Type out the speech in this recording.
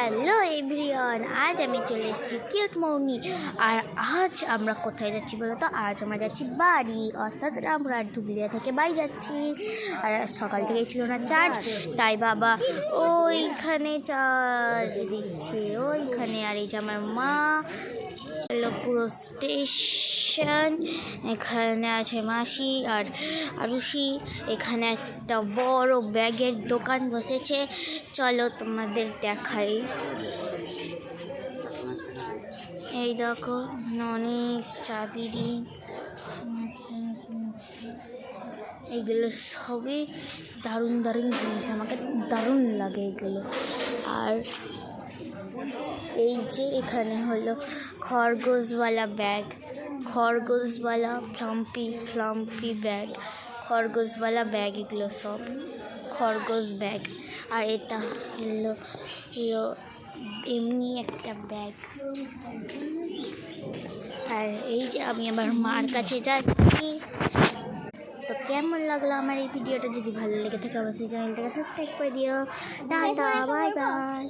Hello everyone, আজ আমি চলে এসেছি কিউট মৌনি। আর আজ আমরা কোথায় যাচ্ছি বলো তো? আজ আমরা যাচ্ছি বাড়ি, অর্থাৎ আমরা ধুবুলিয়া থেকে বাড়ি যাচ্ছি। আর সকাল থেকে ছিল না চার্জ, তাই বাবা ওইখানে চার্জ দিচ্ছে ওইখানে। আর এই যে আমার মা হলো পুরো স্টেশন। এখানে আছে মাসি আর আরুষি। এখানে একটা বড় ব্যাগের দোকান বসেছে, চলো তোমাদের দেখাই। এই দেখো অনেক চাবিরি, এইগুলো সবই দারুণ দারুণ জিনিস, আমাকে দারুণ লাগে এগুলো। আর এই যে এখানে হলো খরগোশওয়ালা ব্যাগ, খরগোশওয়ালা ফ্লাম্পি ব্যাগ, খরগোশওয়ালা ব্যাগ, এগুলো সব খরগোশ ব্যাগ। আর এটা হলো এমনি একটা ব্যাগ। আর এই যে আমি আমার মার কাছে যাচ্ছি। তো কেমন লাগলো আমার এই ভিডিওটা? যদি ভালো লেগে থাকে অবশ্যই চ্যানেলটাকে সাবস্ক্রাইব করে দিও। Tata, bye bye.